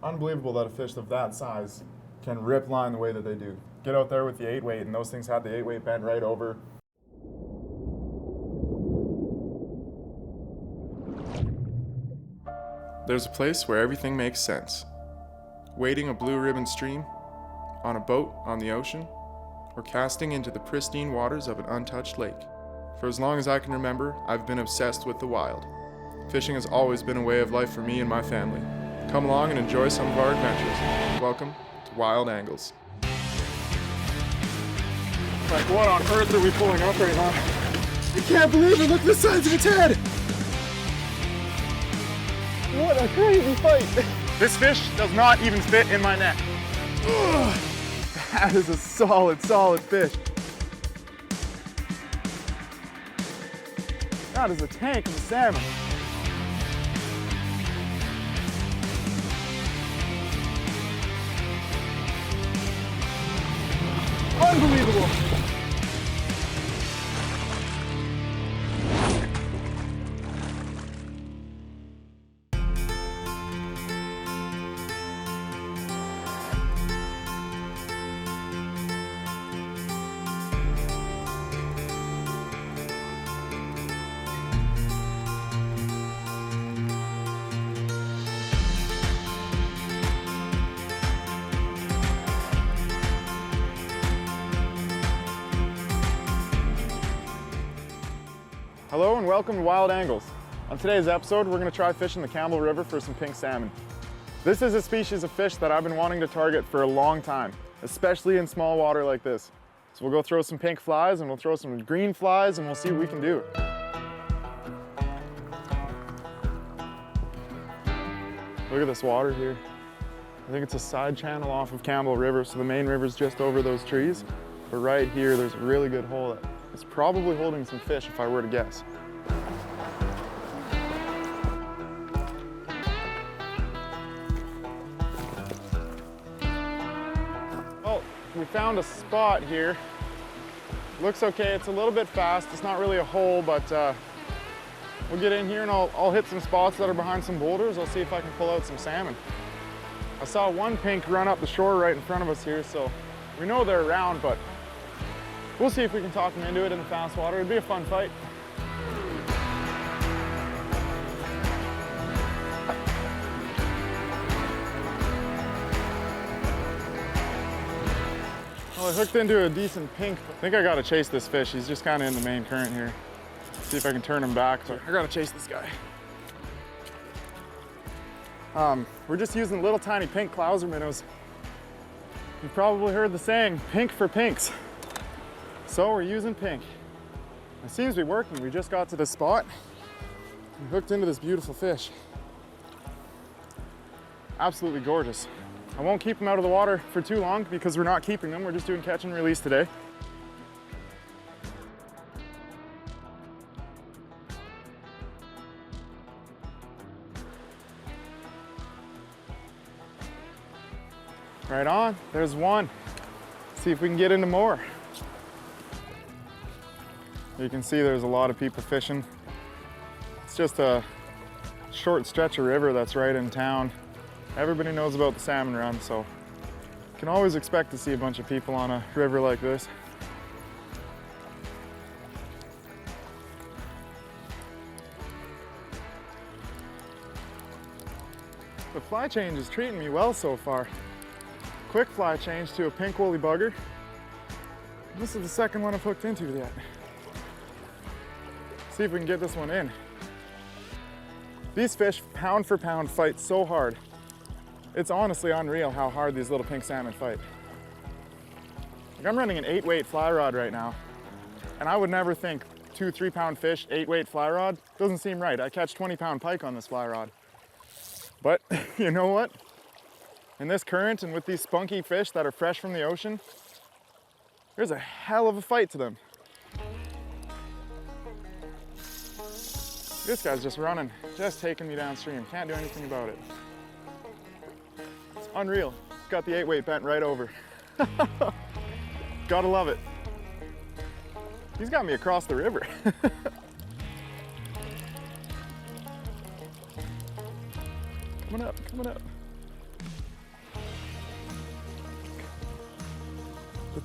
Unbelievable that a fish of that size can rip line the way that they do. Get out there with the 8-weight, and those things had the 8-weight bent right over. There's a place where everything makes sense. Wading a blue ribbon stream, on a boat on the ocean, or casting into the pristine waters of an untouched lake. For as long as I can remember, I've been obsessed with the wild. Fishing has always been a way of life for me and my family. Come along and enjoy some of our adventures. Welcome to Wild Angles. Like, what on earth are we pulling up right now? I can't believe it! Look at the size of its head! What a crazy fight! This fish does not even fit in my net. That is a solid fish. That is a tank of a salmon. Unbelievable. Hello and welcome to Wild Angles. On today's episode, we're going to try fishing the Campbell River for some pink salmon. This is a species of fish that I've been wanting to target for a long time, especially in small water like this. So we'll go throw some pink flies and we'll throw some green flies and we'll see what we can do. Look at this water here. I think it's a side channel off of Campbell River, so the main river's just over those trees. But right here, there's a really good hole that is probably holding some fish if I were to guess. Well, we found a spot here. Looks okay, it's a little bit fast. It's not really a hole, but we'll get in here and I'll hit some spots that are behind some boulders. I'll see if I can pull out some salmon. I saw one pink run up the shore right in front of us here, so we know they're around, but we'll see if we can talk them into it in the fast water. It'd be a fun fight. Well, I hooked into a decent pink. I think I gotta chase this fish. He's just kind of in the main current here. See if I can turn him back. So I gotta chase this guy. We're just using little tiny pink clouser minnows. You've probably heard the saying, pink for pinks. So we're using pink. It seems to be working. We just got to this spot and hooked into this beautiful fish. Absolutely gorgeous. I won't keep them out of the water for too long because we're not keeping them. We're just doing catch and release today. Right on, there's one. See if we can get into more. You can see there's a lot of people fishing. It's just a short stretch of river that's right in town. Everybody knows about the salmon run, so you can always expect to see a bunch of people on a river like this. The fly change is treating me well so far. Quick fly change to a pink woolly bugger. This is the second one I've hooked into yet. See if we can get this one in. These fish, pound for pound, fight so hard. It's honestly unreal how hard these little pink salmon fight. Like, I'm running an 8-weight fly rod right now, and I would never think 2-3 pound fish, 8-weight fly rod, doesn't seem right. I catch 20-pound pike on this fly rod. But you know what? In this current and with these spunky fish that are fresh from the ocean, there's a hell of a fight to them. This guy's just running, just taking me downstream. Can't do anything about it. It's unreal. It's got the 8-weight bent right over. Gotta love it. He's got me across the river. Coming up, coming up.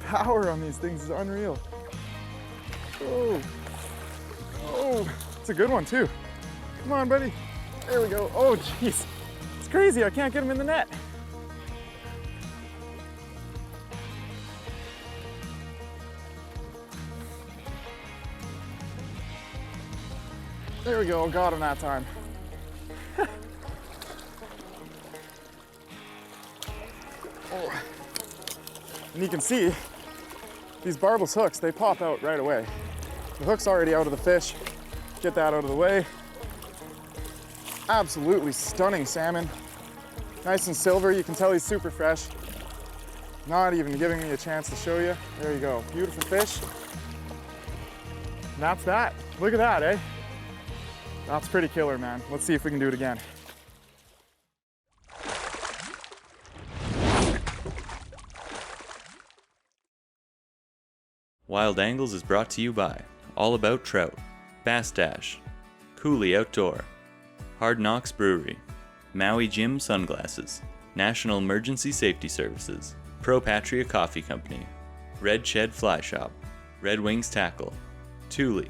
power on these things is unreal. Oh, oh, it's a good one too. Come on, buddy. There we go. Oh, jeez. It's crazy. I can't get him in the net. There we go. Got him that time. Oh. And you can see these barbless hooks, they pop out right away. The hook's already out of the fish. Get that out of the way. Absolutely stunning salmon. Nice and silver. You can tell he's super fresh. Not even giving me a chance to show you. There you go. Beautiful fish. And that's that. Look at that, eh? That's pretty killer, man. Let's see if we can do it again. Wild Angles is brought to you by All About Trout, Bass Dash, Cooley Outdoor, Hard Knocks Brewery, Maui Jim Sunglasses, National Emergency Safety Services, Pro Patria Coffee Company, Red Shed Fly Shop, Red Wings Tackle, Thule,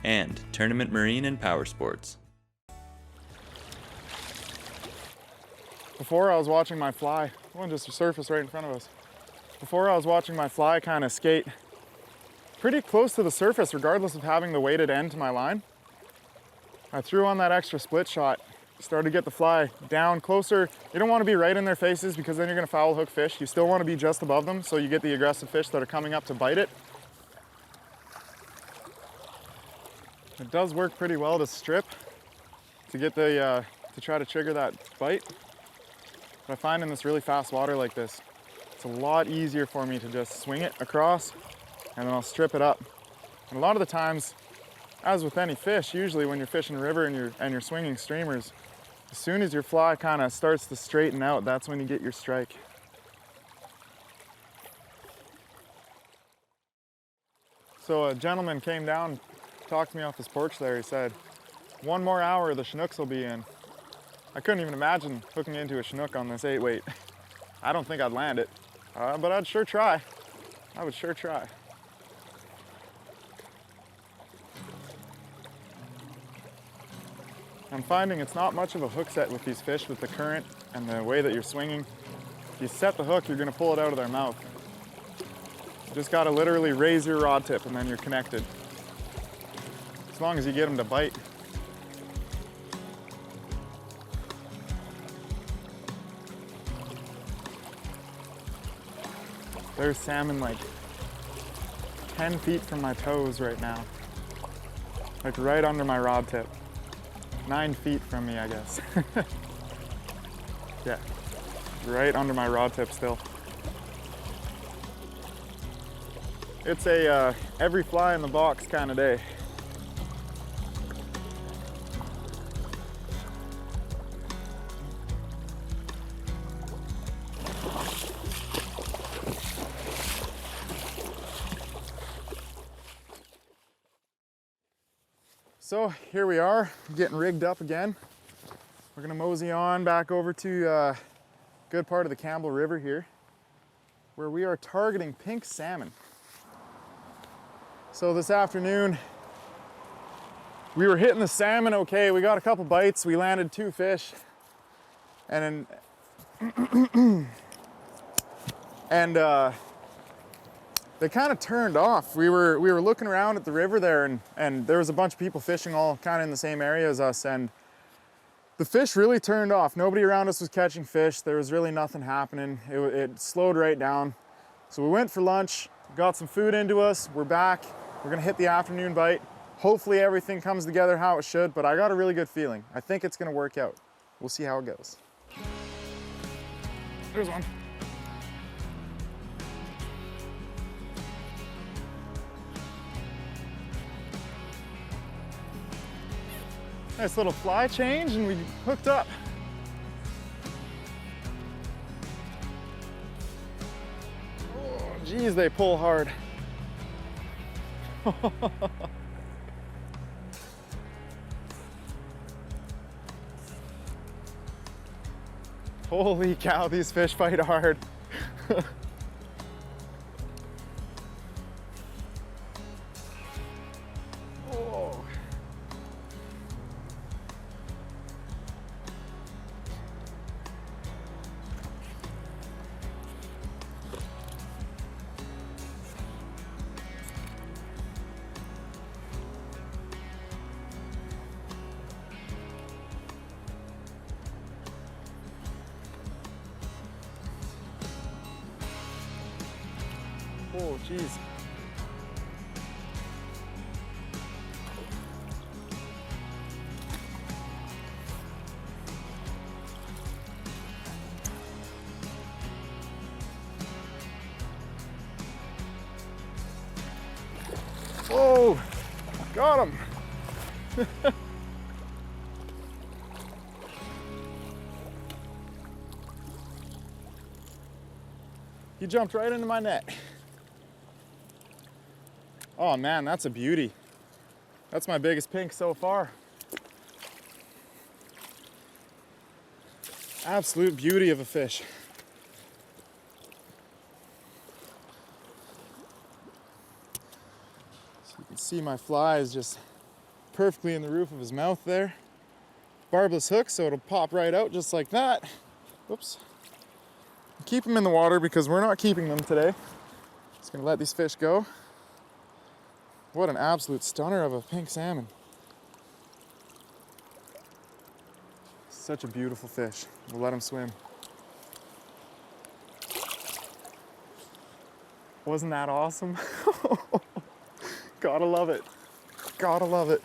and Tournament Marine and Power Sports. Before I was watching my fly, one just surfaced right in front of us. Before I was watching my fly kind of skate pretty close to the surface regardless of having the weighted end to my line. I threw on that extra split shot, started to get the fly down closer. You don't want to be right in their faces because then you're going to foul hook fish. You still want to be just above them so you get the aggressive fish that are coming up to bite it. It does work pretty well to strip to get the to try to trigger that bite. But I find in this really fast water like this, it's a lot easier for me to just swing it across and then I'll strip it up. And a lot of the times, as with any fish, usually when you're fishing a river and you're swinging streamers, as soon as your fly kind of starts to straighten out, that's when you get your strike. So a gentleman came down, talked to me off his porch there. He said, 1 more hour, the Chinooks will be in. I couldn't even imagine hooking into a Chinook on this 8-weight. I don't think I'd land it, but I'd sure try. I would sure try. I'm finding it's not much of a hook set with these fish with the current and the way that you're swinging. If you set the hook, you're gonna pull it out of their mouth. You just gotta literally raise your rod tip and then you're connected. As long as you get them to bite. There's salmon like 10 feet from my toes right now. Like right under my rod tip. 9 feet from me, I guess. Yeah, right under my rod tip still. It's a every fly in the box kind of day. So here we are, getting rigged up again. We're gonna mosey on back over to a good part of the Campbell River here, where we are targeting pink salmon. So this afternoon, we were hitting the salmon okay. We got a couple bites, we landed 2 fish, and they kind of turned off. We were looking around at the river there, and there was a bunch of people fishing all kind of in the same area as us, and the fish really turned off. Nobody around us was catching fish. There was really nothing happening. It slowed right down. So we went for lunch, got some food into us. We're back. We're gonna hit the afternoon bite. Hopefully everything comes together how it should, but I got a really good feeling. I think it's gonna work out. We'll see how it goes. There's one. Nice little fly change and we hooked up. Oh, geez, they pull hard. Holy cow, these fish fight hard. Oh, geez. Oh, got him. He jumped right into my net. Oh man, that's a beauty. That's my biggest pink so far. Absolute beauty of a fish. So you can see my fly is just perfectly in the roof of his mouth there. Barbless hook, so it'll pop right out just like that. Whoops. Keep them in the water because we're not keeping them today. Just gonna let these fish go. What an absolute stunner of a pink salmon. Such a beautiful fish. We'll let him swim. Wasn't that awesome? Gotta love it. Gotta love it.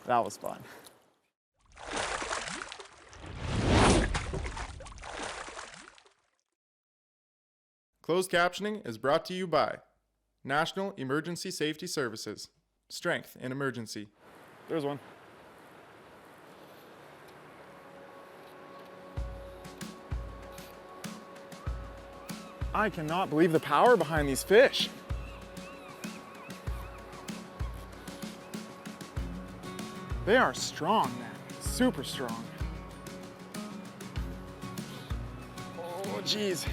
That was fun. Closed captioning is brought to you by National Emergency Safety Services. Strength in emergency. There's one. I cannot believe the power behind these fish. They are strong, man. Super strong. Oh, geez.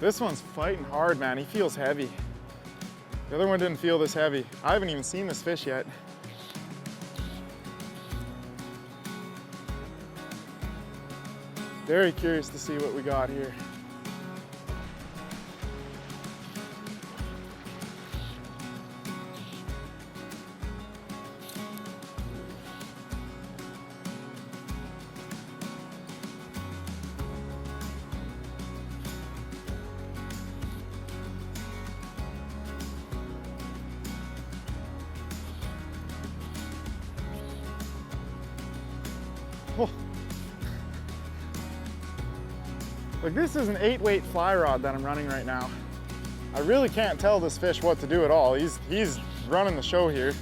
This one's fighting hard, man. He feels heavy. The other one didn't feel this heavy. I haven't even seen this fish yet. Very curious to see what we got here. Oh. Like, this is an 8-weight fly rod that I'm running right now. I really can't tell this fish what to do at all. He's running the show here.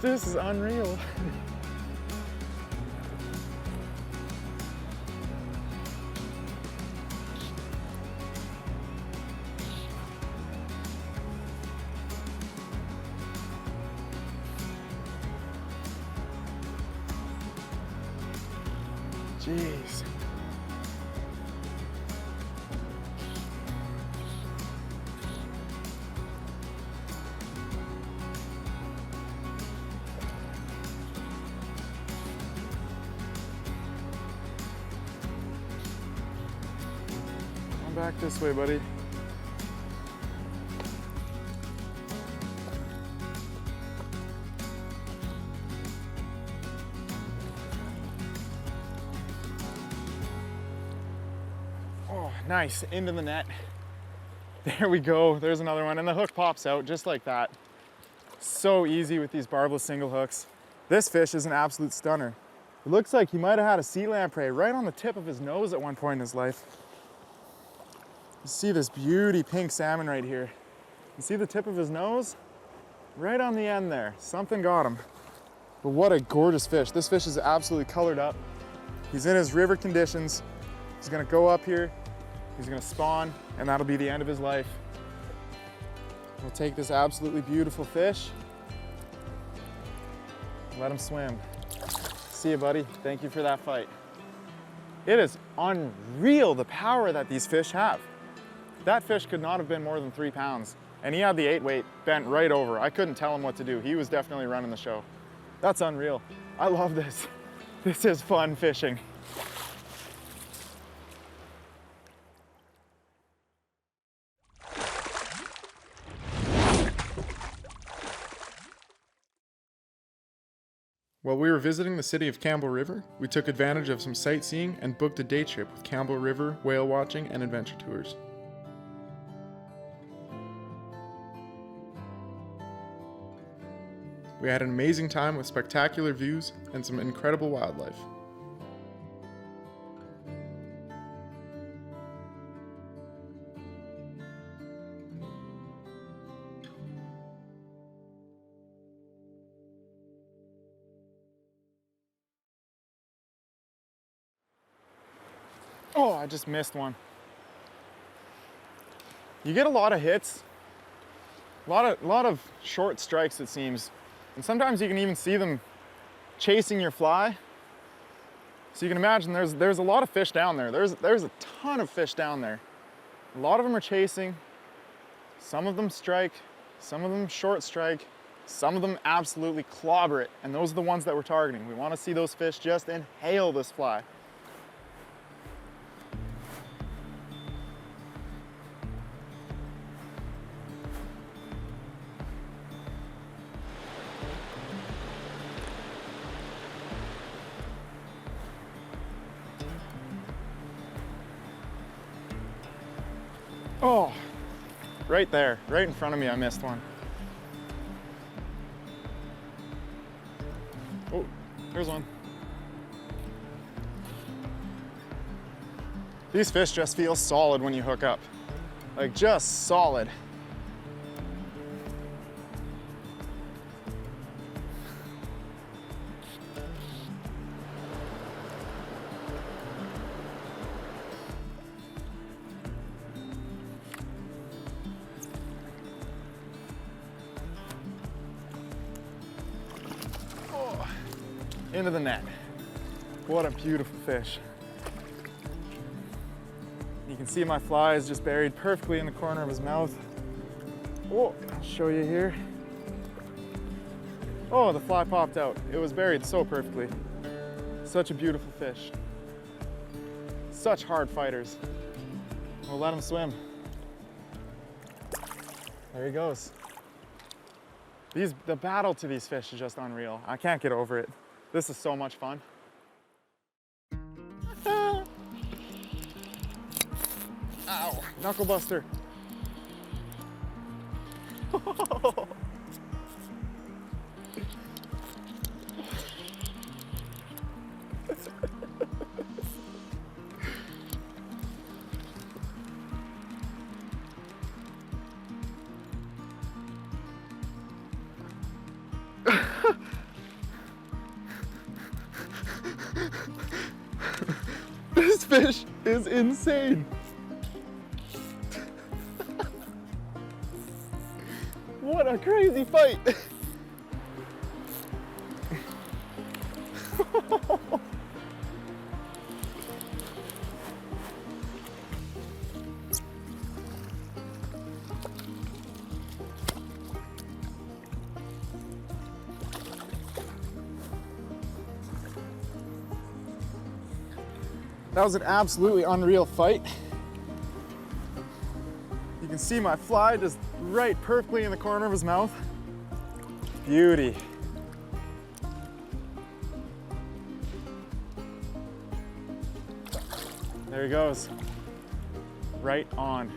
This is unreal. Jeez. Come back this way, buddy. Nice, into the net. There we go, there's another one, and the hook pops out just like that. So easy with these barbless single hooks. This fish is an absolute stunner. It looks like he might have had a sea lamprey right on the tip of his nose at one point in his life. You see this beauty pink salmon right here. You see the tip of his nose? Right on the end there, something got him. But what a gorgeous fish. This fish is absolutely colored up. He's in his river conditions. He's gonna go up here. He's gonna spawn, and that'll be the end of his life. We'll take this absolutely beautiful fish, let him swim. See you, buddy. Thank you for that fight. It is unreal the power that these fish have. That fish could not have been more than 3 pounds, and he had the 8-weight bent right over. I couldn't tell him what to do. He was definitely running the show. That's unreal. I love this. This is fun fishing. While we were visiting the city of Campbell River, we took advantage of some sightseeing and booked a day trip with Campbell River whale watching and adventure tours. We had an amazing time with spectacular views and some incredible wildlife. Oh, I just missed one. You get a lot of hits, a lot of short strikes it seems, and sometimes you can even see them chasing your fly. So you can imagine there's a lot of fish down there. There's a ton of fish down there. A lot of them are chasing. Some of them strike, some of them short strike, some of them absolutely clobber it, and those are the ones that we're targeting. We want to see those fish just inhale this fly. Oh, right there, right in front of me, I missed one. Oh, there's one. These fish just feel solid when you hook up. Like, just solid. Into the net. What a beautiful fish. You can see my fly is just buried perfectly in the corner of his mouth. Oh, I'll show you here. Oh, the fly popped out. It was buried so perfectly. Such a beautiful fish. Such hard fighters. We'll let him swim. There he goes. The battle to these fish is just unreal. I can't get over it. This is so much fun. Ow, knuckle buster. This fish is insane. What a crazy fight. That was an absolutely unreal fight. You can see my fly just right perfectly in the corner of his mouth. Beauty. There he goes. Right on.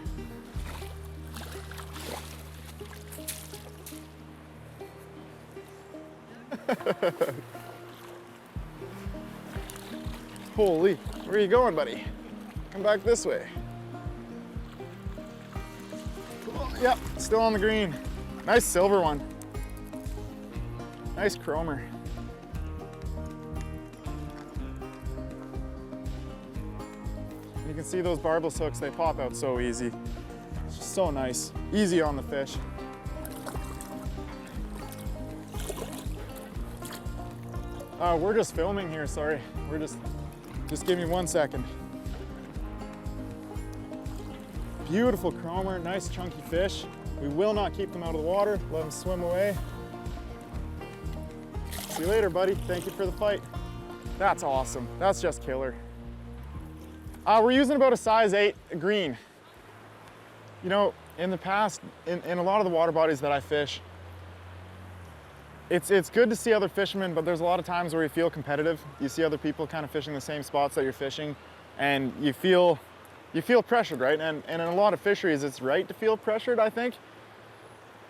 Holy, where are you going, buddy? Come back this way. Oh, yep, still on the green. Nice silver one. Nice chromer. You can see those barbless hooks, they pop out so easy. It's just so nice. Easy on the fish. We're just filming here, sorry. Just give me 1 second. Beautiful chromer, nice chunky fish. We will not keep them out of the water, let them swim away. See you later, buddy. Thank you for the fight. That's awesome, that's just killer. We're using about a size 8 green. You know, in the past, in a lot of the water bodies that I fish, it's good to see other fishermen, but there's a lot of times where you feel competitive. You see other people kind of fishing the same spots that you're fishing, and you feel pressured, right? And in a lot of fisheries, it's right to feel pressured, I think,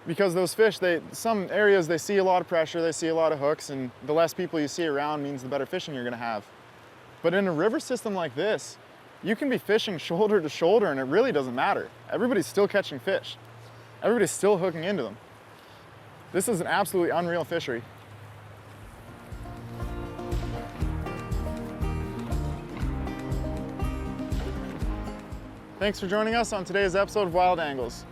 because those fish, some areas they see a lot of pressure, they see a lot of hooks, and the less people you see around means the better fishing you're gonna have. But in a river system like this, you can be fishing shoulder to shoulder and it really doesn't matter. Everybody's still catching fish. Everybody's still hooking into them. This is an absolutely unreal fishery. Thanks for joining us on today's episode of Wild Angles.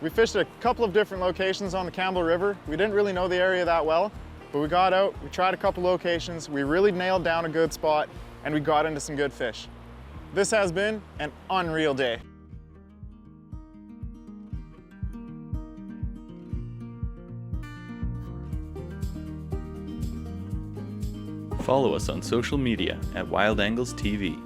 We fished a couple of different locations on the Campbell River. We didn't really know the area that well, but we got out, we tried a couple locations, we really nailed down a good spot, and we got into some good fish. This has been an unreal day. Follow us on social media at Wild Angles TV.